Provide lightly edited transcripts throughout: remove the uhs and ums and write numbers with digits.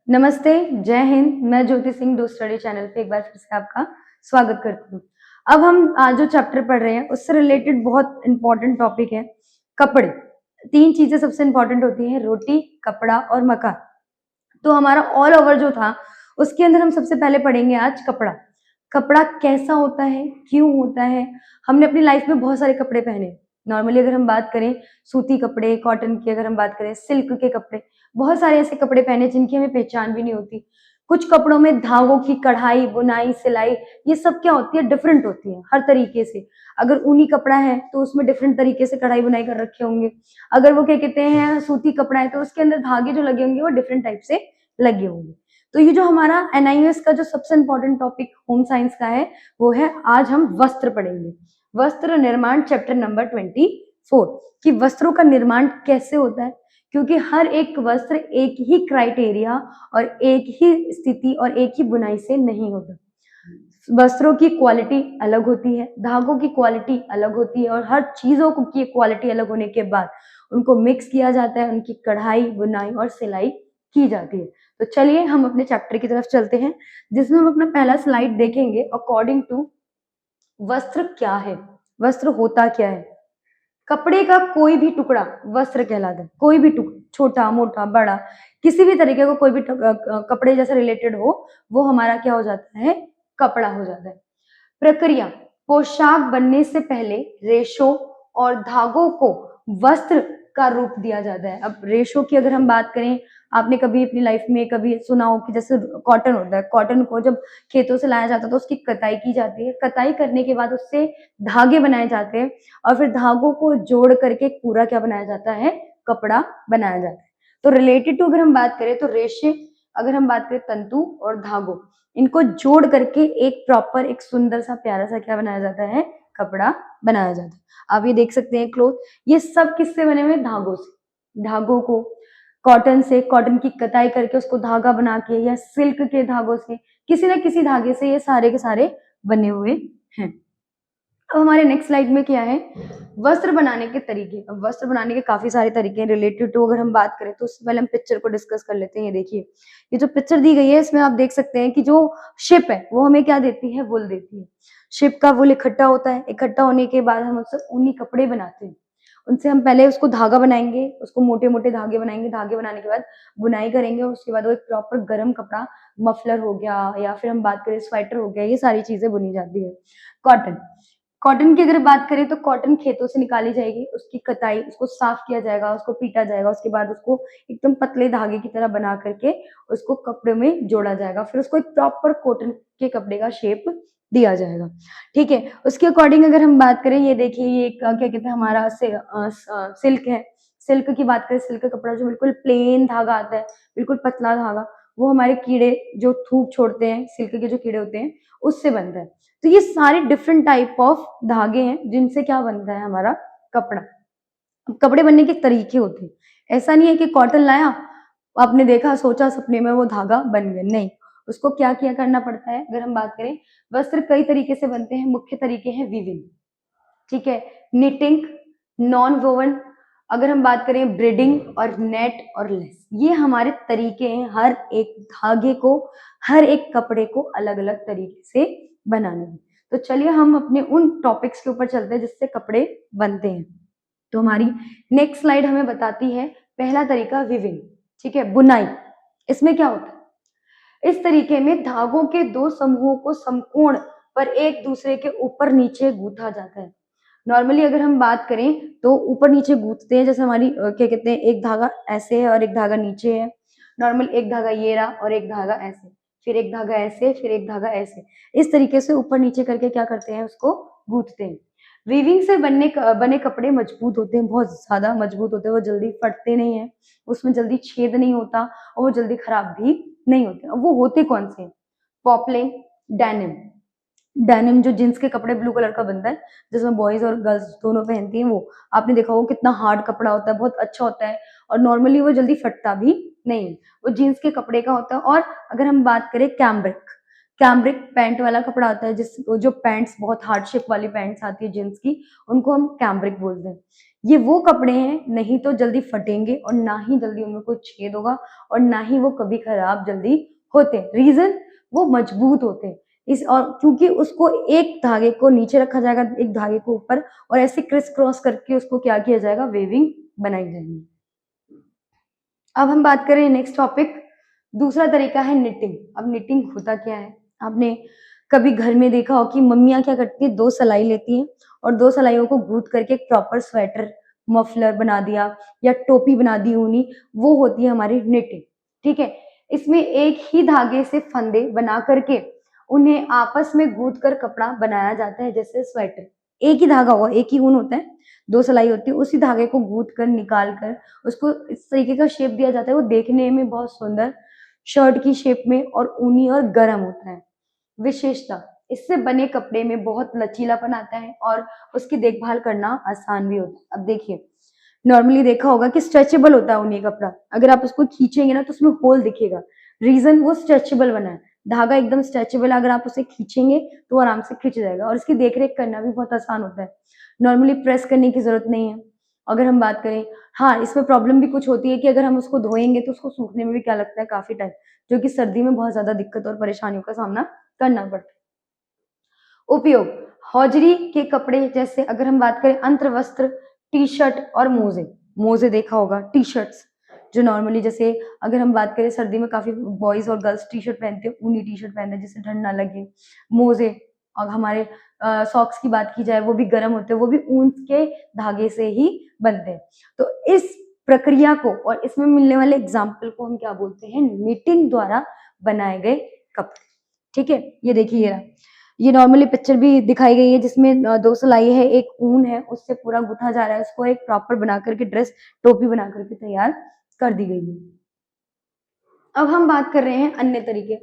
नमस्ते, जय हिंद। मैं Jyoti Singh do study channel पे एक बार फिर से आपका स्वागत करती हूँ। अब हम आज जो चैप्टर पढ़ रहे हैं उससे रिलेटेड बहुत इंपॉर्टेंट टॉपिक है कपड़े। 3 चीजें सबसे इंपॉर्टेंट होती हैं, रोटी, कपड़ा और मकान। तो हमारा ऑल ओवर जो था उसके अंदर हम सबसे पहले पढ़ेंगे आज कपड़ा। कपड़ा कैसा होता है, क्यों होता है? हमने अपनी लाइफ में बहुत सारे कपड़े पहने। नॉर्मली अगर हम बात करें सूती कपड़े, कॉटन की अगर हम बात करें, सिल्क के कपड़े, बहुत सारे ऐसे कपड़े पहने जिनकी हमें पहचान भी नहीं होती। कुछ कपड़ों में धागों की कढ़ाई, बुनाई, सिलाई ये सब क्या होती है, डिफरेंट होती है हर तरीके से। अगर ऊनी कपड़ा है तो उसमें डिफरेंट तरीके से कढ़ाई बुनाई कर रखे होंगे। अगर वो क्या कहते हैं सूती कपड़ा है तो उसके अंदर धागे जो लगे होंगे वो डिफरेंट टाइप से लगे होंगे। तो ये जो हमारा एनआईओएस का जो सबसे इंपॉर्टेंट टॉपिक होम साइंस का है वो है आज हम वस्त्र पढ़ेंगे। वस्त्र निर्माण चैप्टर नंबर 24 कि वस्त्रों का निर्माण कैसे होता है, क्योंकि हर एक वस्त्र एक ही क्राइटेरिया और एक ही स्थिति और एक ही बुनाई से नहीं होता। वस्त्रों की क्वालिटी अलग होती है, धागों की क्वालिटी अलग होती है और हर चीजों की क्वालिटी अलग होने के बाद उनको मिक्स किया जाता है, उनकी कढ़ाई, बुनाई और सिलाई की जाती है। तो चलिए हम अपने चैप्टर की तरफ चलते हैं जिसमें हम अपना पहला स्लाइड देखेंगे। अकॉर्डिंग टू वस्त्र क्या है, वस्त्र होता क्या है? कपड़े का कोई भी टुकड़ा वस्त्र कहलाता है। कोई भी टुकड़ा, छोटा मोटा बड़ा, किसी भी तरीके का कोई भी कपड़े जैसे रिलेटेड हो वो हमारा क्या हो जाता है, कपड़ा हो जाता है। प्रक्रिया, पोशाक बनने से पहले रेशों और धागों को वस्त्र का रूप दिया जाता है। अब रेशों की अगर हम बात करें, आपने कभी अपनी लाइफ में कभी सुना हो कि जैसे कॉटन होता है, कॉटन को जब खेतों से लाया जाता है तो उसकी कताई की जाती है। कताई करने के बाद उससे धागे बनाए जाते हैं और फिर धागों को जोड़ करके पूरा क्या बनाया जाता है, कपड़ा बनाया जाता है। तो रिलेटेड टू अगर हम बात करें तो रेशे, अगर हम बात करें तंतु और धागों, इनको जोड़ करके एक प्रॉपर एक सुंदर सा प्यारा सा क्या बनाया जाता है, कपड़ा बनाया जाता है। आप ये देख सकते हैं क्लोथ, ये सब किससे बने हुए, धागों से। धागों को कॉटन से, कॉटन की कताई करके उसको धागा बना के या सिल्क के धागों से, किसी ना किसी धागे से ये सारे के सारे बने हुए हैं। अब हमारे नेक्स्ट स्लाइड में क्या है, वस्त्र बनाने के तरीके। अब वस्त्र बनाने के काफी सारे तरीके हैं। रिलेटेड टू अगर हम बात करें तो उससे पहले हम पिक्चर को डिस्कस कर लेते हैं। ये देखिए, ये जो पिक्चर दी गई है इसमें आप देख सकते हैं कि जो शिप है वो हमें क्या देती है, वुल देती है। शिप का वुल इकट्ठा होता है, इकट्ठा होने के बाद हम उससे ऊनी कपड़े बनाते हैं। उनसे हम पहले उसको धागा बनाएंगे, उसको मोटे मोटे धागे बनाएंगे, धागे बनाने के बाद बुनाई करेंगे, उसके बाद वो एक प्रॉपर गर्म कपड़ा, मफलर हो गया या फिर हम बात करें स्वेटर हो गया, ये सारी चीजें बुनी जाती है। कॉटन, कॉटन की अगर बात करें तो कॉटन खेतों से निकाली जाएगी, उसकी कताई, उसको साफ किया जाएगा, उसको पीटा जाएगा, उसके बाद उसको एकदम पतले धागे की तरह बना करके उसको कपड़े में जोड़ा जाएगा, फिर उसको एक प्रॉपर कॉटन के कपड़े का शेप दिया जाएगा। ठीक है, उसके अकॉर्डिंग अगर हम बात करें, ये देखिए ये क्या कहते हैं हमारा सिल्क है। सिल्क की बात करें, सिल्क का कपड़ा जो बिल्कुल प्लेन धागा आता है, बिल्कुल पतला धागा, वो हमारे कीड़े जो थूक छोड़ते हैं, सिल्क के जो कीड़े होते हैं उससे बनता है। तो ये सारे डिफरेंट टाइप ऑफ धागे हैं जिनसे क्या बनता है हमारा कपड़ा। कपड़े बनने के तरीके होते हैं, ऐसा नहीं है कि कॉटन लाया, आपने देखा सोचा सपने में वो धागा बन गया, नहीं। उसको क्या किया करना पड़ता है। अगर हम बात करें, वस्त्र कई तरीके से बनते हैं। मुख्य तरीके हैं वीविंग, ठीक है, निटिंग, नॉन वोवन, अगर हम बात करें ब्रीडिंग और नेट और लेस, ये हमारे तरीके हैं हर एक धागे को, हर एक कपड़े को अलग अलग तरीके से बनाने में। तो चलिए हम अपने उन टॉपिक्स के ऊपर चलते हैं जिससे कपड़े बनते हैं। तो हमारी नेक्स्ट स्लाइड हमें बताती है पहला तरीका विविंग, ठीक है, बुनाई। इसमें क्या होता है, इस तरीके में धागों के दो समूहों को समकोण पर एक दूसरे के ऊपर नीचे गूंथा जाता है। नॉर्मली अगर हम बात करें तो ऊपर नीचे गूंथते हैं, जैसे हमारी क्या कहते हैं, एक धागा ऐसे है और एक धागा नीचे है। नॉर्मल एक धागा ये रहा और एक धागा ऐसे, फिर एक धागा ऐसे, फिर एक धागा ऐसे, इस तरीके से ऊपर नीचे करके क्या करते हैं, उसको गूंथते हैं। वीविंग से बने कपड़े मजबूत होते हैं, बहुत ज्यादा मजबूत होते हैं, वो जल्दी फटते नहीं है, उसमें जल्दी छेद नहीं होता और वो जल्दी खराब भी नहीं होते। अब वो होते कौन से, पॉपलिन, डेनिम। डेनिम जो जींस के कपड़े ब्लू कलर का बनता है जिसमें बॉयज और गर्ल्स दोनों पहनती हैं, वो आपने देखा वो कितना हार्ड कपड़ा होता है, बहुत अच्छा होता है और नॉर्मली वो जल्दी फटता भी नहीं है, वो जीन्स के कपड़े का होता है। और अगर हम बात करें कैम्ब्रिक, कैम्ब्रिक पैंट वाला कपड़ा होता है, जिस जो पैंट्स बहुत हार्ड शेप वाली पैंट्स आती है जींस की, उनको हम कैम्ब्रिक बोलते हैं। ये वो कपड़े हैं नहीं तो जल्दी फटेंगे और ना ही जल्दी उनमें कोई छेद होगा और ना ही वो कभी खराब जल्दी होते। रीजन, वो मजबूत होते हैं। इस और क्योंकि उसको एक धागे को नीचे रखा जाएगा, एक धागे को ऊपर, और ऐसे क्रिस क्रॉस करके उसको क्या किया जाएगा, वेविंग बनाई जाएगी। अब हम बात करें नेक्स्ट टॉपिक, दूसरा तरीका है निटिंग। अब निटिंग होता क्या है, आपने कभी घर में देखा हो कि मम्मियाँ क्या करती है, दो सिलाई लेती हैं और दो सिलाइयों को गूंथ करके एक प्रॉपर स्वेटर, मफलर बना दिया या टोपी बना दी ऊनी, वो होती है हमारी निटिंग। ठीक है, इसमें एक ही धागे से फंदे बना करके उन्हें आपस में गूंथ कर कपड़ा बनाया जाता है, जैसे स्वेटर। एक ही धागा होगा, एक ही ऊन होता है, दो सिलाई होती है, उसी धागे को गूंथ कर निकाल कर उसको इस तरीके का शेप दिया जाता है। वो देखने में बहुत सुंदर शर्ट की शेप में और ऊनी और गर्म होता है। विशेषता, इससे बने कपड़े में बहुत लचीलापन आता है और उसकी देखभाल करना आसान भी होता है। अब देखिए, नॉर्मली देखा होगा कि स्ट्रेचेबल होता है ऊनी कपड़ा, अगर आप उसको खींचेंगे ना तो उसमें होल दिखेगा। रीजन, वो स्ट्रेचेबल बना है, धागा एकदम स्ट्रेचेबल है, अगर आप उसे खींचेंगे तो आराम से खिंच जाएगा और इसकी देखरेख करना भी बहुत आसान होता है। नॉर्मली प्रेस करने की जरूरत नहीं है। अगर हम बात करें, हाँ इसमें प्रॉब्लम भी कुछ होती है कि अगर हम उसको धोएंगे तो उसको सूखने में भी क्या लगता है, काफी टाइम, जो कि सर्दी में बहुत ज्यादा दिक्कत और परेशानियों का सामना करना पड़ता है। उपयोग, हौजरी के कपड़े, जैसे अगर हम बात करें अंतर वस्त्र, टी शर्ट और मोजे। मोजे देखा होगा, टी शर्ट्स जो नॉर्मली, जैसे अगर हम बात करें सर्दी में काफी बॉयज और गर्ल्स टी शर्ट पहनते हैं, ऊनी टी शर्ट पहनते हैं जिससे ठंड ना लगे। मोजे, और हमारे सॉक्स की बात की जाए, वो भी गर्म होते हैं, वो भी ऊन के धागे से ही बनते हैं। तो इस प्रक्रिया को और इसमें मिलने वाले एग्जाम्पल को हम क्या बोलते हैं, निटिंग द्वारा बनाए गए कपड़े। ठीक है, ये देखिए, ये रहा, ये नॉर्मली पिक्चर भी दिखाई गई है जिसमें दो सिलाई है, एक ऊन है, उससे पूरा गुथा जा रहा है, उसको एक प्रॉपर बना करके ड्रेस, टोपी बना करके तैयार कर दी गई है। अब हम बात कर रहे हैं अन्य तरीके।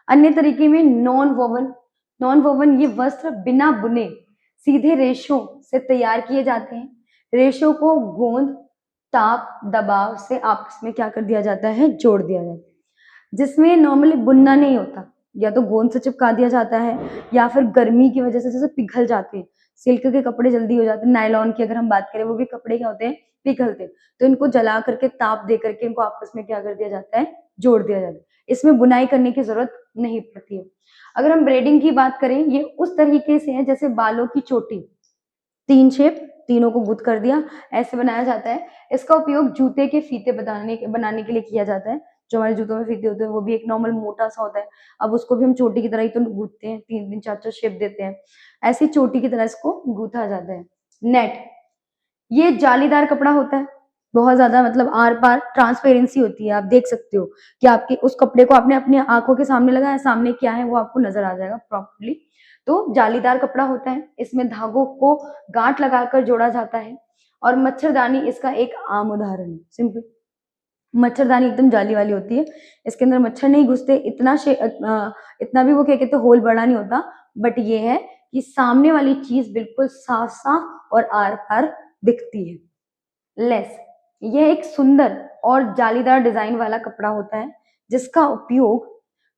अन्य तरीके में नॉन वोवन। नॉन वोवन ये वस्त्र बिना बुने सीधे रेशों से तैयार किए जाते हैं। रेशों को गोंद, ताप, दबाव से आपस में क्या कर दिया जाता है, जोड़ दिया जाता है, जिसमें नॉर्मली बुनना नहीं होता, या तो गोंद से चिपका दिया जाता है या फिर गर्मी की वजह से जैसे पिघल जाते हैं, सिल्क के कपड़े जल्दी हो जाते हैं, नायलॉन की अगर हम बात करें, वो भी कपड़े क्या होते हैं, पिघलते हैं, तो इनको जला करके, ताप दे करके इनको आपस में क्या कर दिया जाता है, जोड़ दिया जाता है। इसमें बुनाई करने की जरूरत नहीं पड़ती है। अगर हम ब्रेडिंग की बात करें, ये उस तरीके से है जैसे बालों की चोटी, तीन शेप, तीनों को गुथ कर दिया, ऐसे बनाया जाता है। इसका उपयोग जूते के फीते बनाने के लिए किया जाता है। जो हमारे जूतों में फीते होते हैं वो भी एक नॉर्मल मोटा सा होता है, अब उसको भी हम चोटी की तरह ही तो गूथते हैं, तीन तीन चार चार शेप देते हैं, ऐसी चोटी की तरह इसको गूथा जाता है। नेट, ये जालीदार कपड़ा होता है, बहुत ज्यादा, मतलब आर पार ट्रांसपेरेंसी होती है, आप देख सकते हो कि आपके उस कपड़े को आपने अपनी आंखों के सामने लगाया, सामने क्या है वो आपको नजर आ जाएगा प्रॉपर्ली। तो जालीदार कपड़ा होता है, इसमें धागों को गांठ लगाकर जोड़ा जाता है। और मच्छरदानी इसका एक आम उदाहरण है। सिंपल, मच्छरदानी एकदम जाली वाली होती है, इसके अंदर मच्छर नहीं घुसते, इतना भी वो क्या कहते हैं, होल बड़ा नहीं होता, बट ये है कि सामने वाली चीज बिल्कुल साफ साफ और आर पार दिखती है। लेस, यह एक सुंदर और जालीदार डिजाइन वाला कपड़ा होता है जिसका उपयोग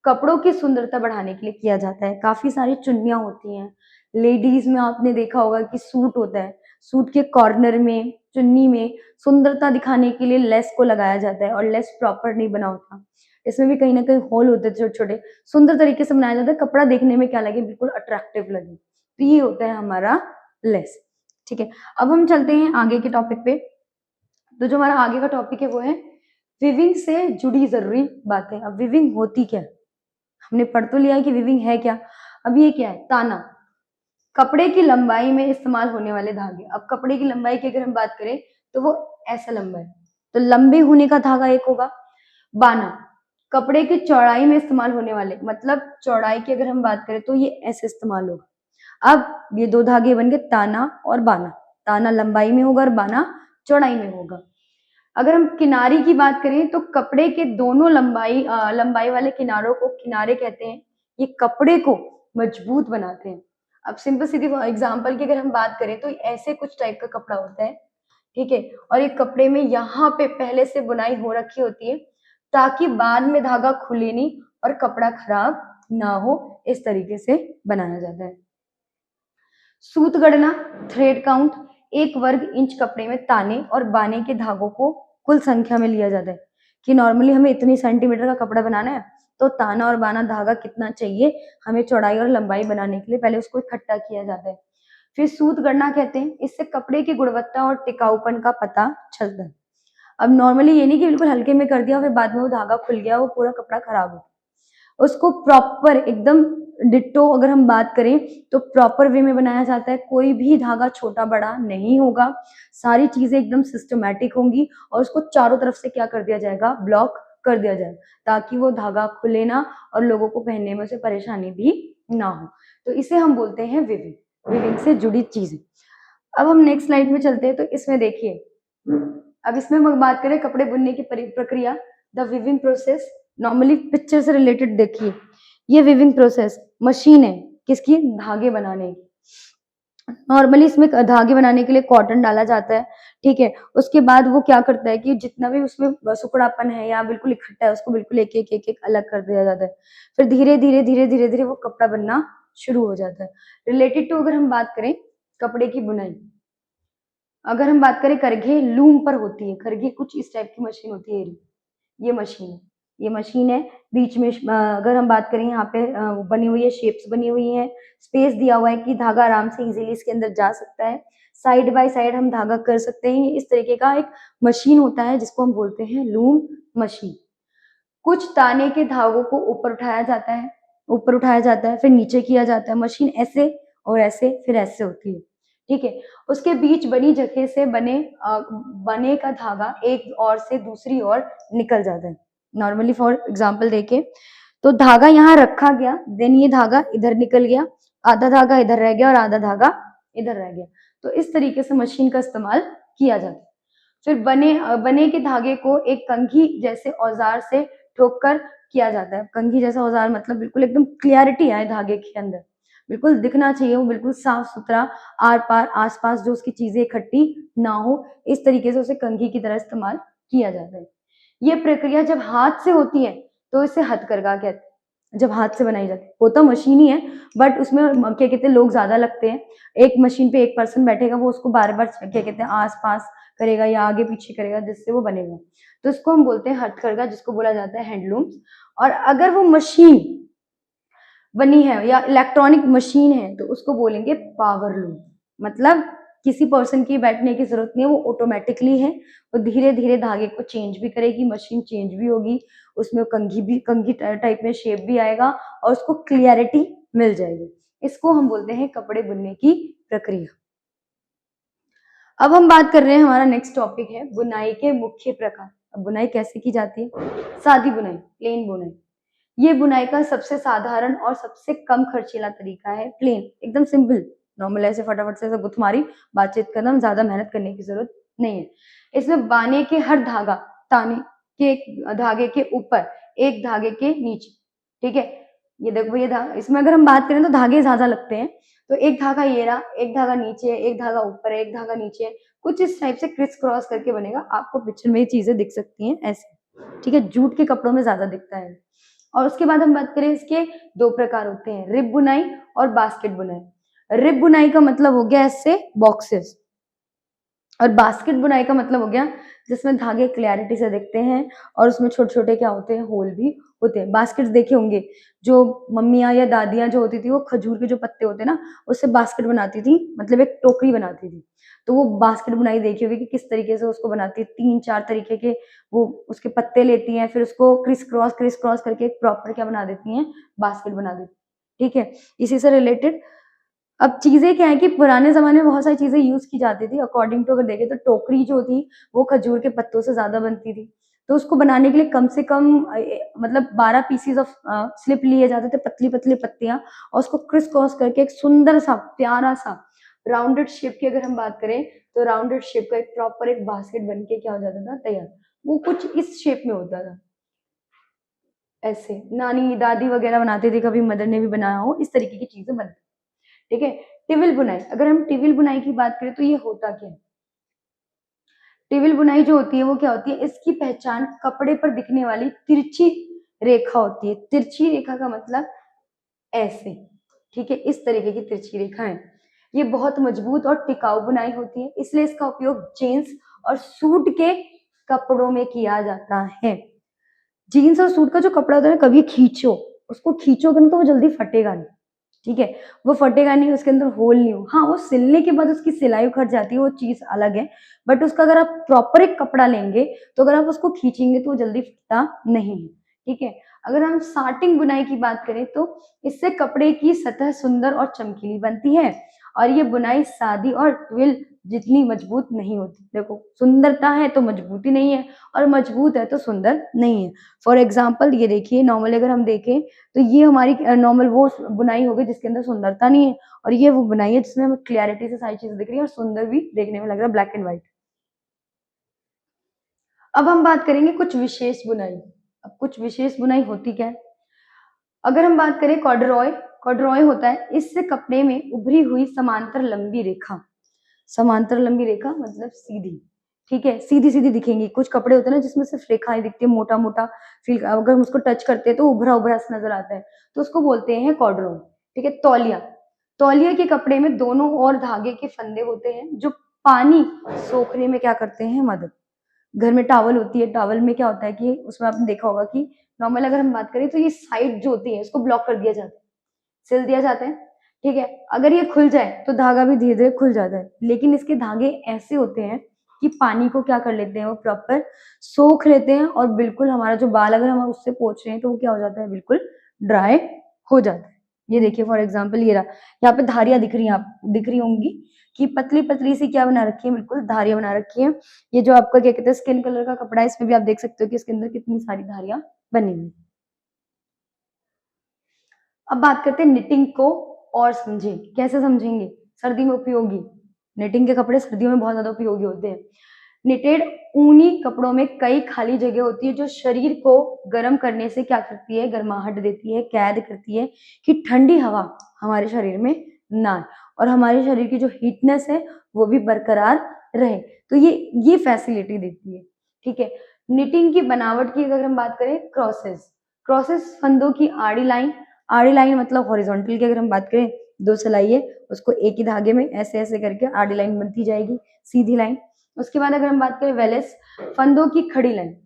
कपड़ों की सुंदरता बढ़ाने के लिए किया जाता है। काफी सारी चुन्नियां होती हैं, लेडीज में आपने देखा होगा कि सूट होता है, सूट के कॉर्नर में, चुन्नी में सुंदरता दिखाने के लिए लेस को लगाया जाता है, और लेस प्रॉपर नहीं बना होता, इसमें भी कहीं ना कहीं होल होते हैं छोटे छोटे, सुंदर तरीके से बनाया जाता है, कपड़ा देखने में क्या लगे, बिल्कुल अट्रैक्टिव लगे। तो ये होता है हमारा लेस। ठीक है, अब हम चलते हैं आगे के टॉपिक पे। तो जो हमारा आगे का टॉपिक है वो है विविंग से जुड़ी जरूरी बातें। अब विविंग होती क्या है, हमने पढ़ तो लिया है कि विविंग है क्या। अब ये क्या है, ताना, कपड़े की लंबाई में इस्तेमाल होने वाले धागे। अब कपड़े की लंबाई की अगर हम बात करें तो वो ऐसा लंबा है, तो लंबे होने का धागा एक होगा। बाना, कपड़े की चौड़ाई में इस्तेमाल होने वाले, मतलब चौड़ाई की अगर हम बात करें तो ये ऐसे इस्तेमाल होगा। अब ये दो धागे बन गए ताना और बाना, ताना लंबाई में होगा और बाना चौड़ाई में होगा। अगर हम किनारी की बात करें तो कपड़े के दोनों लंबाई वाले किनारों को किनारे कहते हैं। ये कपड़े को मजबूत बनाते हैं। अब सिंपल सीधी एग्जांपल की अगर हम बात करें तो ऐसे कुछ टाइप का कपड़ा होता है, ठीक है, और एक कपड़े में यहाँ पे पहले से बुनाई हो रखी होती है ताकि बाद में धागा खुले नहीं और कपड़ा खराब ना हो, इस तरीके से बनाया जाता है। सूत गणना, थ्रेड काउंट, 1 वर्ग इंच कपड़े में ताने और बाने के धागों को कुल संख्या में लिया जाता है कि नॉर्मली हमें इतनी सेंटीमीटर का कपड़ा बनाना है तो ताना और बाना धागा कितना चाहिए हमें चौड़ाई और लंबाई बनाने के लिए, पहले उसको इकट्ठा किया जाता है। फिर सूत गणना कहते हैं, इससे कपड़े की गुणवत्ता और टिकाऊपन का पता चलता है। अब नॉर्मली ये नहीं कि बिल्कुल हल्के में कर दिया फिर बाद में वो धागा खुल गया, वो पूरा कपड़ा खराब हो गया। उसको प्रॉपर एकदम डिट्टो अगर हम बात करें तो प्रॉपर वे में बनाया जाता है, कोई भी धागा छोटा बड़ा नहीं होगा, सारी चीजें एकदम सिस्टमैटिक होंगी और उसको चारों तरफ से क्या कर दिया जाएगा, ब्लॉक कर दिया जाएगा ताकि वो धागा खुले ना और लोगों को पहनने में उसे परेशानी भी ना हो। तो इसे हम बोलते हैं विविंग, विविंग से जुड़ी चीजें। अब हम नेक्स्ट स्लाइड में चलते हैं, तो इसमें देखिए, अब इसमें हम बात करें कपड़े बुनने की प्रक्रिया, the viewing process. Normally picture से रिलेटेड देखिए, ये विविंग प्रोसेस मशीन है किसकी, धागे बनाने की। नॉर्मली इसमें धागे बनाने के लिए कॉटन डाला जाता है, ठीक है। उसके बाद वो क्या करता है कि जितना भी उसमें सुकड़ापन है या बिल्कुल इकट्ठा है उसको बिल्कुल एक एक एक एक अलग कर दिया जाता है। फिर धीरे धीरे धीरे धीरे धीरे वो कपड़ा बनना शुरू हो जाता है। रिलेटेड टू अगर हम बात करें कपड़े की बुनाई, अगर हम बात करें करघे लूम पर होती है, करघे कुछ इस टाइप की मशीन होती है, ये मशीन है, ये मशीन है। बीच में अगर हम बात करें यहाँ पे बनी हुई है, शेप्स बनी हुई है, स्पेस दिया हुआ है कि धागा आराम से इजीली इसके अंदर जा सकता है, साइड बाय साइड हम धागा कर सकते हैं। इस तरीके का एक मशीन होता है जिसको हम बोलते हैं लूम मशीन। कुछ ताने के धागों को ऊपर उठाया जाता है, ऊपर उठाया जाता है, फिर नीचे किया जाता है। मशीन ऐसे और ऐसे फिर ऐसे होती है, ठीक है। उसके बीच बनी जगह से बने का धागा एक और से दूसरी ओर निकल जाता है। नॉर्मली फॉर एग्जांपल देखें तो धागा यहाँ रखा गया, देन ये धागा इधर निकल गया, आधा धागा इधर रह गया और आधा धागा इधर रह गया। तो इस तरीके से मशीन का इस्तेमाल किया जाता है। फिर बने के धागे को एक कंघी जैसे औजार से ठोक कर किया जाता है। कंघी जैसा औजार मतलब बिल्कुल एकदम क्लियरिटी आए धागे के अंदर, बिल्कुल दिखना चाहिए वो बिल्कुल साफ सुथरा, आर पार आस पास जो उसकी चीजें इकट्ठी ना हो, इस तरीके से उसे कंघी की तरह इस्तेमाल किया जाता है। ये प्रक्रिया जब हाथ से होती है तो इसे हथकरघा कहते हैं। जब हाथ से बनाई जाती है, वो तो मशीन ही है बट उसमें क्या कहते हैं लोग ज्यादा लगते हैं। एक मशीन पे एक पर्सन बैठेगा, वो उसको बार बार क्या कहते हैं आस पास करेगा या आगे पीछे करेगा जिससे वो बनेगा, तो इसको हम बोलते हैं हथकरघा, जिसको बोला जाता है हैंडलूम्स। और अगर वो मशीन बनी है या इलेक्ट्रॉनिक मशीन है तो उसको बोलेंगे पावर लूम। मतलब किसी पर्सन की बैठने की जरूरत नहीं है, वो ऑटोमेटिकली है, वो धीरे धीरे धागे को चेंज भी करेगी, मशीन चेंज भी होगी, उसमें कंघी टाइप में शेप भी आएगा और उसको क्लियरिटी मिल जाएगी। इसको हम बोलते हैं कपड़े बुनने की प्रक्रिया। अब हम बात कर रहे हैं, हमारा नेक्स्ट टॉपिक है बुनाई के मुख्य प्रकार। अब बुनाई कैसे की जाती है, सादी बुनाई, प्लेन बुनाई। ये बुनाई का सबसे साधारण और सबसे कम खर्चीला तरीका है। प्लेन एकदम सिंपल, नॉर्मल ऐसे फटाफट से गुथ मारी बातचीत करना, ज्यादा मेहनत करने की जरूरत नहीं है। इसमें बाने के हर धागा ताने के धागे के ऊपर, एक धागे के नीचे, ठीक है। ये देखो ये धागा, इसमें अगर हम बात करें तो धागे ज्यादा लगते हैं, तो एक धागा ये रहा, एक धागा नीचे, एक धागा ऊपर, एक धागा नीचे, कुछ इस टाइप से क्रिस क्रॉस करके बनेगा। आपको पिक्चर में ये चीजें दिख सकती हैं ऐसे, ठीक है। जूट के कपड़ों में ज्यादा दिखता है। और उसके बाद हम बात करें, इसके दो प्रकार होते हैं, रिब बुनाई और बास्केट बुनाई। रिब बुनाई का मतलब हो गया ऐसे बॉक्सेस, और बास्केट बुनाई का मतलब हो गया जिसमें धागे क्लैरिटी से दिखते हैं और उसमें छोटे छोटे क्या होते हैं, होल भी होते हैं। बास्केट देखे होंगे, जो मम्मियाँ या दादियाँ जो होती थी वो खजूर के जो पत्ते होते हैं ना, उससे बास्केट बनाती थी, मतलब एक टोकरी बनाती थी। तो वो बास्केट बुनाई देखी होगी कि किस तरीके से उसको बनाती है, 3-4 तरीके के वो उसके पत्ते लेती हैं, फिर उसको क्रिस क्रॉस करके एक प्रॉपर क्या बना देती हैं, बास्केट बना देती है, ठीक है। इसी से रिलेटेड अब चीजें क्या है कि पुराने जमाने में बहुत सारी चीजें यूज की जाती थी। अकॉर्डिंग टू अगर देखें तो टोकरी जो थी वो खजूर के पत्तों से ज्यादा बनती थी, तो उसको बनाने के लिए कम से कम मतलब 12 पीसीज ऑफ स्लिप लिए जाते थे, पतली पतली पत्तियां, और उसको क्रिस क्रॉस करके एक सुंदर सा प्यारा सा राउंडेड शेप की अगर हम बात करें तो राउंडेड शेप का एक प्रॉपर एक बास्केट बन के क्या हो जाता था, तैयार। वो कुछ इस शेप में होता था, ऐसे नानी दादी वगैरह बनाते थे, कभी मदर ने भी बनाया हो, इस तरीके की चीजें बनती, ठीक है। टिविल बुनाई, अगर हम टिविल बुनाई की बात करें तो ये होता क्या है, टिविल बुनाई जो होती है वो क्या होती है, इसकी पहचान कपड़े पर दिखने वाली तिरछी रेखा होती है। तिरछी रेखा का मतलब ऐसे, ठीक है, इस तरीके की तिरछी रेखा है। ये बहुत मजबूत और टिकाऊ बुनाई होती है, इसलिए इसका उपयोग जीन्स और सूट के कपड़ों में किया जाता है। जीन्स और सूट का जो कपड़ा होता है ना, कभी खींचो, उसको खींचोगे ना तो वो जल्दी फटेगा नहीं, ठीक है? वो फटेगा नहीं, उसके अंदर होल नहीं हो। हाँ, वो सिलने के बाद उसकी सिलाई उखड़ जाती है, वो चीज़ अलग है। बट उसका अगर आप प्रॉपर एक कपड़ा लेंगे, तो अगर आप उसको खींचेंगे तो वो जल्दी फटता नहीं है, ठीक है? अगर हम साटिन बुनाई की बात करें तो इससे कपड़े की सतह सुंदर और चमकीली बनती है और ये बुनाई सादी और ट्विल जितनी मजबूत नहीं होती। देखो, सुंदरता है तो मजबूती नहीं है और मजबूत है तो सुंदर नहीं है। फॉर एग्जाम्पल ये देखिए, नॉर्मली अगर हम देखें तो ये हमारी नॉर्मल वो बुनाई हो गई जिसके अंदर सुंदरता नहीं है और ये वो बुनाई है जिसमें हमें क्लैरिटी से सारी चीजें दिख रही है और सुंदर भी देखने में लग रहा है, ब्लैक एंड व्हाइट। अब हम बात करेंगे कुछ विशेष बुनाई। अब कुछ विशेष बुनाई होती क्या है? अगर हम बात करें कॉर्डरॉय, कॉर्डरॉय होता है, इससे कपड़े में उभरी हुई समांतर लंबी रेखा, समांतर लंबी रेखा मतलब सीधी, ठीक है? सीधी सीधी दिखेंगी। कुछ कपड़े होते हैं ना जिसमें सिर्फ रेखाएं दिखती है, मोटा मोटा फील, अगर हम उसको टच करते हैं तो उभरा उभरा सा नजर आता है, तो उसको बोलते हैं कॉर्डरॉय, ठीक है? तौलिया, तौलिया के कपड़े में दोनों ओर धागे के फंदे होते हैं जो पानी सोखने में क्या करते हैं, मदद। घर में टॉवल होती है, टॉवल में क्या होता है कि उसमें आपने देखा होगा कि नॉर्मल अगर हम बात करें तो ये साइड जो होती है इसको ब्लॉक कर दिया जाता है, सिल दिया जाता है, ठीक है? अगर ये खुल जाए तो धागा भी धीरे धीरे खुल जाता है, लेकिन इसके धागे ऐसे होते हैं कि पानी को क्या कर लेते हैं, वो प्रॉपर सोख लेते हैं और बिल्कुल हमारा जो बाल अगर हम उससे पोंछ रहे हैं तो वो क्या हो जाता है, बिल्कुल ड्राई हो जाता है। ये देखिए फॉर एग्जाम्पल ये रहा, यहाँ पे धारियां दिख रही हैं, आपको दिख रही होंगी कि पतली पतली सी क्या बना रखी है, बिल्कुल धारियां बना रखी है। ये जो आपका क्या कहते हैं स्किन कलर का कपड़ा है, इसमें भी आप देख सकते हो कि इसके अंदर कितनी सारी धारियां बनी हुई। अब बात करते हैं निटिंग को और समझें, कैसे समझेंगे? सर्दी में उपयोगी, निटिंग के कपड़े सर्दियों में बहुत ज्यादा उपयोगी होते हैं। निटेड ऊनी कपड़ों में कई खाली जगह होती है जो शरीर को गर्म करने से क्या करती है, गर्माहट देती है, कैद करती है कि ठंडी हवा हमारे शरीर में ना आए और हमारे शरीर की जो हीटनेस है वो भी बरकरार रहे। तो ये फैसिलिटी देती है, ठीक है? निटिंग की बनावट की अगर हम बात करें, क्रॉसेस, क्रॉसेस फंदों की आड़ी लाइन, आड़ी लाइन मतलब हॉरिजॉन्टल की अगर हम बात करें, दो सिलाई है उसको एक ही धागे में ऐसे ऐसे करके आड़ी लाइन बनती जाएगी, सीधी लाइन। उसके बाद अगर हम बात करें वेलेस, फंदों की खड़ी लाइन,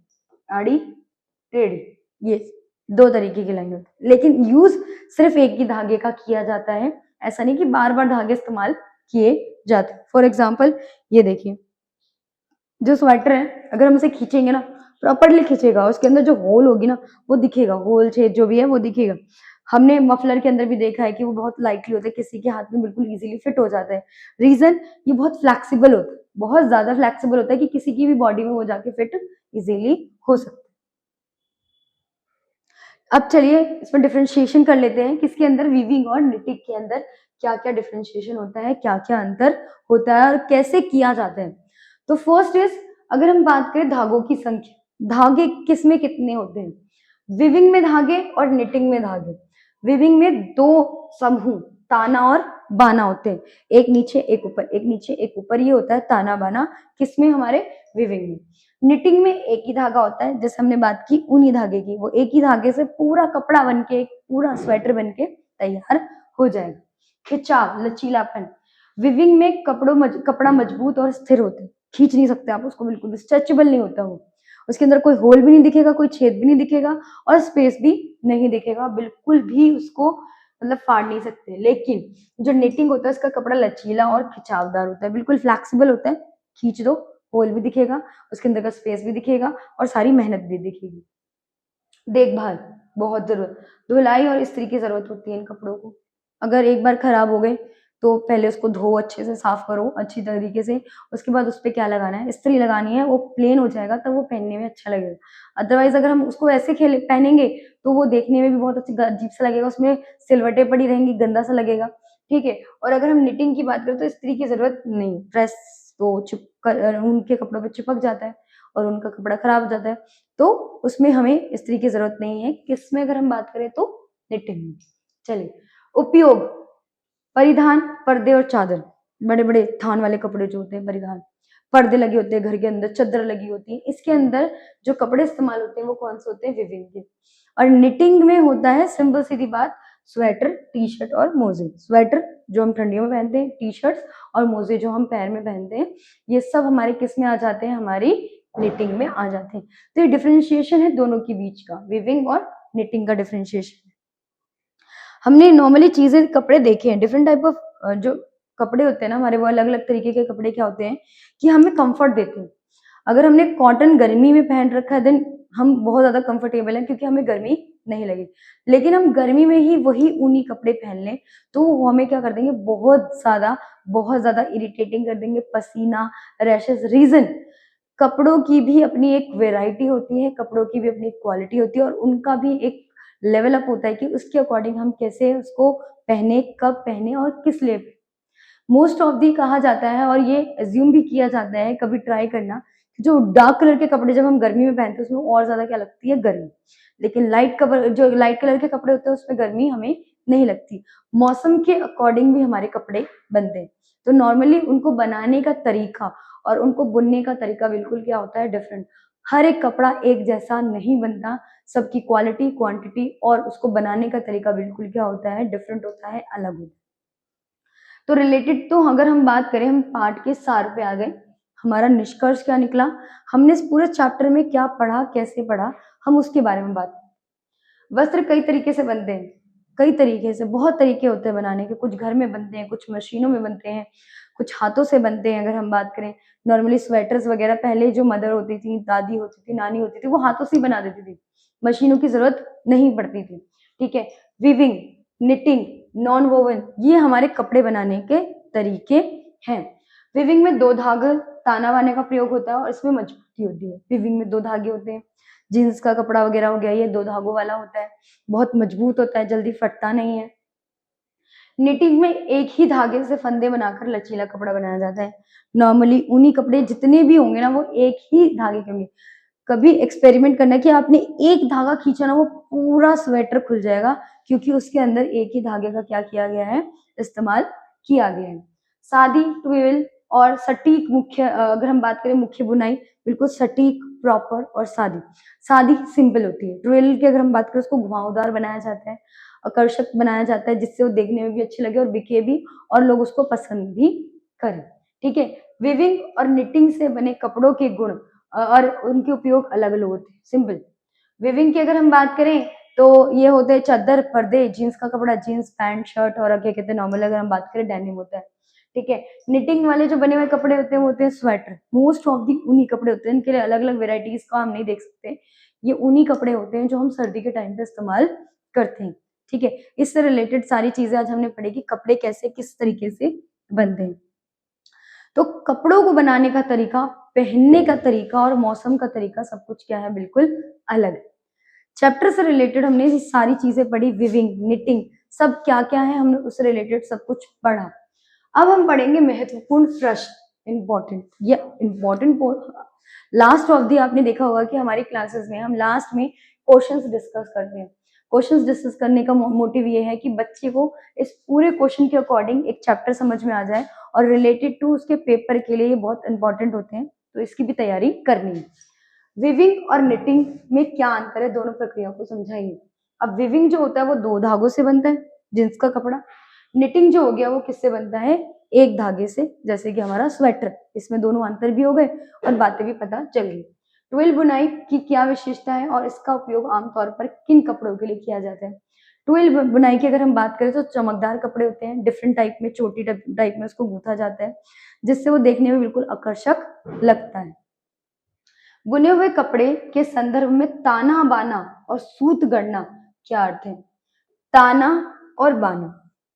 आड़ी टेढ़ी, ये दो तरीके की लाइन होती है, लेकिन यूज सिर्फ एक ही धागे का किया जाता है, ऐसा नहीं कि बार बार धागे इस्तेमाल किए जाते। फॉर एग्जाम्पल ये देखिए, जो स्वेटर है अगर हम इसे खींचेंगे ना, प्रॉपरली खींचेगा, उसके अंदर जो होल होगी ना वो दिखेगा, होल छेद जो भी है वो दिखेगा। हमने मफलर के अंदर भी देखा है कि वो बहुत लाइटली होता है, किसी के हाथ में बिल्कुल इजीली फिट हो जाता है। रीजन, ये बहुत फ्लेक्सिबल होता है, बहुत ज्यादा फ्लेक्सिबल होता है कि किसी की भी बॉडी में वो जाके फिट इजीली हो सकता है। अब चलिए इसमें डिफरेंशिएशन कर लेते हैं, किसके अंदर, वीविंग और निटिंग के अंदर क्या क्या डिफरेंशिएशन होता है, क्या क्या अंतर होता है और कैसे किया जाता है। तो फर्स्ट इज, अगर हम बात करें धागों की संख्या, धागे किसमें कितने होते हैं? विविंग में धागे और निटिंग में धागे। विविंग में दो समूह ताना और बाना होते हैं, एक नीचे एक ऊपर, एक नीचे एक ऊपर, ये होता है ताना बाना, किसमें, हमारे विविंग में। निटिंग में एक ही धागा होता है, जैसे हमने बात की ऊनी धागे की, वो एक ही धागे से पूरा कपड़ा बनके, पूरा स्वेटर बनके तैयार हो जाएगा। खिंचाव, लचीलापन, विविंग में कपड़ा मजबूत और स्थिर होता है, खींच नहीं सकते आप उसको, बिल्कुल स्ट्रेचेबल नहीं होता वो, उसके अंदर कोई होल भी नहीं दिखेगा, कोई छेद भी नहीं दिखेगा और स्पेस भी नहीं दिखेगा, बिल्कुल भी उसको मतलब फाड़ नहीं सकते। लेकिन जो नेटिंग होता है उसका कपड़ा लचीला और खिंचावदार होता है, बिल्कुल फ्लेक्सिबल होता है, खींच दो होल भी दिखेगा, उसके अंदर का स्पेस भी दिखेगा और सारी मेहनत भी दिखेगी। देखभाल, बहुत जरूरत, धुलाई और इस्त्री की जरूरत होती है इन कपड़ों को। अगर एक बार खराब हो गए तो पहले उसको धो, अच्छे से साफ करो अच्छी तरीके से, उसके बाद उस पे क्या लगाना है, इस्त्री लगानी है, वो प्लेन हो जाएगा तब वो पहनने में अच्छा लगेगा। अदरवाइज अगर हम उसको ऐसे खेले पहनेंगे तो वो देखने में भी बहुत अजीब सा लगेगा, उसमें सिलवटें पड़ी रहेंगी, गंदा सा लगेगा, ठीक है? और अगर हम निटिंग की बात करें तो इस्त्री की जरूरत नहीं, प्रेस तो उनके कपड़ों पे चिपक जाता है और उनका कपड़ा खराब हो जाता है, तो उसमें हमें इस्त्री की जरूरत नहीं है। किसमें अगर हम बात करें तो निटिंग में। चलिए, उपयोग, परिधान, पर्दे और चादर, बड़े बड़े थान वाले कपड़े जो होते हैं, परिधान, पर्दे लगे होते हैं घर के अंदर, चादर लगी होती है, इसके अंदर जो कपड़े इस्तेमाल होते हैं वो कौन से होते हैं, विविंग के। और निटिंग में होता है, सिंपल सीधी बात, स्वेटर, टी शर्ट और मोजे। स्वेटर जो हम ठंडियों में पहनते हैं, टी शर्ट्स और मोजे जो हम पैर में पहनते हैं, ये सब हमारे किस में आ जाते हैं, हमारी निटिंग में आ जाते हैं। तो ये डिफरेंशिएशन है दोनों के बीच का, वीविंग और निटिंग का डिफरेंशिएशन। हमने नॉर्मली चीजें, कपड़े देखे हैं, डिफरेंट टाइप ऑफ जो कपड़े होते हैं ना हमारे, वो अलग अलग तरीके के कपड़े क्या होते हैं कि हमें कंफर्ट देते हैं। अगर हमने कॉटन गर्मी में पहन रखा है देन हम बहुत ज्यादा कंफर्टेबल हैं क्योंकि हमें गर्मी नहीं लगी। लेकिन हम गर्मी में ही वही ऊनी कपड़े पहन लें तो वो हमें क्या कर देंगे, बहुत ज्यादा इरिटेटिंग कर देंगे, पसीना, रैशेस। रीजन, कपड़ों की भी अपनी एक वेराइटी होती है, कपड़ों की भी अपनी क्वालिटी होती है और उनका भी एक लेवल अप होता है कि उसके अकॉर्डिंग हम कैसे उसको पहने, कब पहने और किस लिए। मोस्ट ऑफ दी कहा जाता है और ये एज्यूम भी किया जाता है, कभी ट्राई करना, जो डार्क कलर के कपड़े जब हम गर्मी में पहनते हैं उसमें और ज्यादा क्या लगती है, गर्मी। लेकिन जो लाइट कलर के कपड़े होते हैं उसमें गर्मी हमें नहीं लगती। मौसम के अकॉर्डिंग भी हमारे कपड़े बनते हैं। तो नॉर्मली उनको बनाने का तरीका और उनको बुनने का तरीका बिल्कुल क्या होता है, डिफरेंट। हर एक कपड़ा एक जैसा नहीं बनता, सबकी क्वालिटी, क्वांटिटी और उसको बनाने का तरीका बिल्कुल क्या होता है, डिफरेंट होता है, अलग होता है। तो रिलेटेड, तो अगर हम बात करें, हम पाठ के सार पे आ गए, हमारा निष्कर्ष क्या निकला, हमने इस पूरे चैप्टर में क्या पढ़ा, कैसे पढ़ा, हम उसके बारे में बात करें। वस्त्र कई तरीके से बनते हैं, कई तरीके से, बहुत तरीके होते हैं बनाने के। कुछ घर में बनते हैं, कुछ मशीनों में बनते हैं, कुछ हाथों से बनते हैं। अगर हम बात करें नॉर्मली स्वेटर्स वगैरह, पहले जो मदर होती थी, दादी होती थी, नानी होती थी, वो हाथों से ही बना देती थी, मशीनों की जरूरत नहीं पड़ती थी। ठीक है, वीविंग, निटिंग, नॉन वोवन, ये हमारे कपड़े बनाने के तरीके हैं। वीविंग में दो धागे, ताना बाने का प्रयोग होता है और इसमें मजबूती होती है। वीविंग में दो धागे होते हैं, जीन्स का कपड़ा वगैरह हो गया, ये दो धागों वाला होता है, बहुत मजबूत होता है, जल्दी फटता नहीं है। निटिंग में एक ही धागे से फंदे बनाकर लचीला कपड़ा बनाया जाता है। नॉर्मली ऊनी कपड़े जितने भी होंगे ना वो एक ही धागे के होंगे। कभी एक्सपेरिमेंट करना कि आपने एक धागा खींचा ना, वो पूरा स्वेटर खुल जाएगा क्योंकि उसके अंदर एक ही धागे का क्या किया गया है, इस्तेमाल किया गया है। सादी, ट्विल और सटीक मुख्य, अगर हम बात करें मुख्य बुनाई, बिल्कुल सटीक, प्रॉपर और सादी। सादी सिंपल होती है। ट्विल की अगर हम बात करें, उसको घुमावदार बनाया जाता है, आकर्षक बनाया जाता है, जिससे वो देखने में भी अच्छी लगे और बिके भी और लोग उसको पसंद भी करें। ठीक है, विविंग और निटिंग से बने कपड़ों के गुण और उनके उपयोग अलग अलग होते हैं। सिंपल विविंग की अगर हम बात करें तो ये होते हैं चादर, पर्दे, जीन्स का कपड़ा, जीन्स, पैंट, शर्ट और क्या कहते हैं नॉर्मल अगर हम बात करें डेनिम होता है। ठीक है, निटिंग वाले जो बने हुए कपड़े होते हैं वो होते हैं स्वेटर। मोस्ट ऑफ दी ऊनी कपड़े होते हैं, इनके लिए अलग अलग वेराइटीज का हम नहीं देख सकते। ये ऊनी कपड़े होते हैं जो हम सर्दी के टाइम पे इस्तेमाल करते हैं। ठीक है, इससे रिलेटेड सारी चीजें आज हमने पढ़ी कि कपड़े कैसे, किस तरीके से बनते हैं। तो कपड़ों को बनाने का तरीका, पहनने का तरीका और मौसम का तरीका, सब कुछ क्या है, बिल्कुल अलग है। चैप्टर से रिलेटेड हमने ये सारी चीजें पढ़ी, विविंग, निटिंग, सब क्या क्या है हमने उससे रिलेटेड सब कुछ पढ़ा। अब हम पढ़ेंगे महत्वपूर्ण प्रश्न, इंपॉर्टेंट, ये इंपॉर्टेंट। लास्ट ऑफ दी आपने देखा होगा कि हमारी क्लासेस में हम लास्ट में क्वेश्चंस डिस्कस करते हैं। क्वेश्चंस डिस्कस करने का मोटिव ये है कि बच्चे को इस पूरे क्वेश्चन के अकॉर्डिंग एक चैप्टर समझ में आ जाए और रिलेटेड टू उसके पेपर के लिए ये बहुत इंपॉर्टेंट होते हैं, तो इसकी भी तैयारी करनी है। विविंग और निटिंग में क्या अंतर है, दोनों प्रक्रिया को समझाइए। अब विविंग जो होता है वो दो धागों से बनता है, जींस का कपड़ा। निटिंग जो हो गया वो किससे बनता है, एक धागे से, जैसे कि हमारा स्वेटर। इसमें दोनों अंतर भी हो गए और बातें भी पता चल गई। ट्विल बुनाई की क्या विशेषता है और इसका उपयोग आमतौर पर किन कपड़ों के लिए किया जाता है। ट्विल बुनाई की अगर हम बात करें तो चमकदार कपड़े होते हैं, डिफरेंट टाइप में, चोटी टाइप में उसको गूंथा जाता है जिससे वो देखने में बिल्कुल आकर्षक लगता है। बुने हुए कपड़े के संदर्भ में ताना बाना और सूत गढ़ना क्या अर्थ है। ताना और बाना,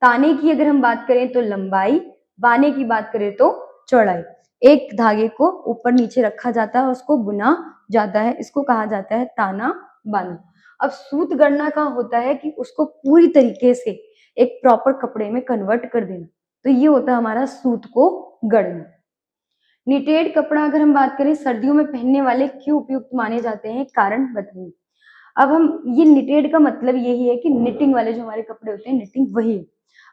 ताने की अगर हम बात करें तो लंबाई, बाने की बात करें तो चौड़ाई। एक धागे को ऊपर नीचे रखा जाता है, उसको बुना जाता है, इसको कहा जाता है ताना बाना। अब सूत गढ़ना का होता है कि उसको पूरी तरीके से एक प्रॉपर कपड़े में कन्वर्ट कर देना, तो ये होता है हमारा सूत को गढ़ना। निटेड कपड़ा अगर हम बात करें, सर्दियों में पहनने वाले क्यों उपयुक्त माने जाते हैं, कारण बताइए। अब हम ये निटेड का मतलब यही है कि निटिंग वाले जो हमारे कपड़े होते हैं, निटिंग वही है।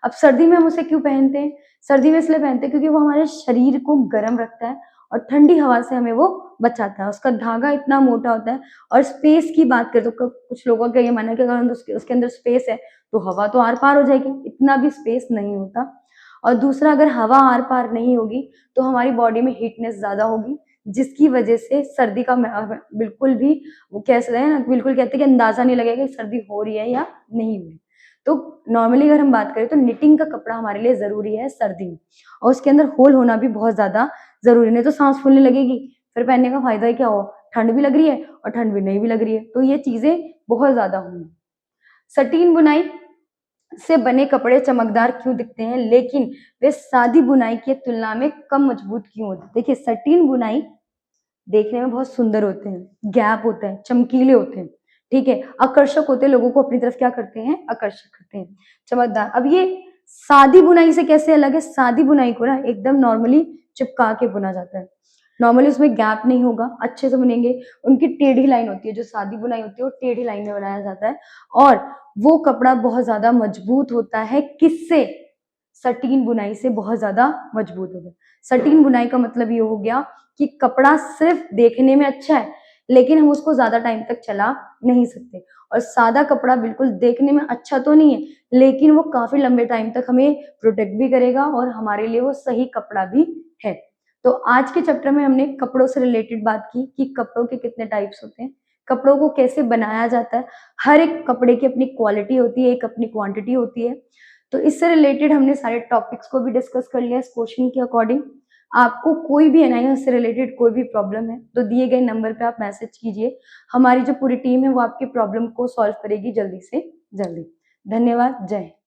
अब सर्दी में हम उसे क्यों पहनते हैं, सर्दी में इसलिए पहनते हैं क्योंकि वो हमारे शरीर को गर्म रखता है और ठंडी हवा से हमें वो बचाता है। उसका धागा इतना मोटा होता है। और स्पेस की बात करें तो कुछ लोगों का ये मानना है कि अगर उसके अंदर स्पेस है तो हवा तो आर पार हो जाएगी, इतना भी स्पेस नहीं होता। और दूसरा, अगर हवा आर पार नहीं होगी तो हमारी बॉडी में हीटनेस ज्यादा होगी, जिसकी वजह से सर्दी का बिल्कुल भी, वो कैसे है ना, बिल्कुल कहते हैं कि अंदाजा नहीं लगेगा कि सर्दी हो रही है या नहीं हो रही। तो नॉर्मली अगर हम बात करें तो निटिंग का कपड़ा हमारे लिए जरूरी है सर्दी में, और उसके अंदर होल होना भी बहुत ज्यादा जरूरी, नहीं तो सांस फूलने लगेगी, फिर पहनने का फायदा ही क्या हो, ठंड भी लग रही है और ठंड भी नहीं भी लग रही है, तो ये चीजें बहुत ज्यादा होंगी। सटीन बुनाई से बने कपड़े चमकदार क्यों दिखते हैं, लेकिन वे सादी बुनाई की तुलना में कम मजबूत क्यों होते हैं? देखिए, सटीन बुनाई देखने में बहुत सुंदर होते हैं, गैप होते हैं, चमकीले होते हैं, ठीक है, आकर्षक होते हैं, लोगों को अपनी तरफ क्या करते हैं, आकर्षक करते हैं, चमकदार। अब ये सादी बुनाई से कैसे अलग है? सादी बुनाई को ना एकदम नॉर्मली चिपका के बुना जाता है, नॉर्मली उसमें गैप नहीं होगा, अच्छे से बुनेंगे। उनकी टेढ़ी लाइन होती है, जो सादी बुनाई होती है वो टेढ़ी लाइन में बनाया जाता है, और वो कपड़ा बहुत ज्यादा मजबूत होता है। किससे? सटीन बुनाई से बहुत ज्यादा मजबूत होता है। सटीन बुनाई का मतलब ये हो गया कि कपड़ा सिर्फ देखने में अच्छा है, लेकिन हम उसको ज्यादा टाइम तक चला नहीं सकते। और सादा कपड़ा बिल्कुल देखने में अच्छा तो नहीं है, लेकिन वो काफी लंबे टाइम तक हमें प्रोटेक्ट भी करेगा और हमारे लिए वो सही कपड़ा भी है। तो आज के चैप्टर में हमने कपड़ों से रिलेटेड बात की कि कपड़ों के कितने टाइप्स होते हैं, कपड़ों को कैसे बनाया जाता है, हर एक कपड़े की अपनी क्वालिटी होती है, एक अपनी क्वांटिटी होती है। तो इससे रिलेटेड हमने सारे टॉपिक्स को भी डिस्कस कर लिया इस क्वेश्चन के अकॉर्डिंग। आपको कोई भी एनआईएस से रिलेटेड कोई भी प्रॉब्लम है तो दिए गए नंबर पे आप मैसेज कीजिए, हमारी जो पूरी टीम है वो आपकी प्रॉब्लम को सॉल्व करेगी जल्दी से जल्दी। धन्यवाद, जय हिंद।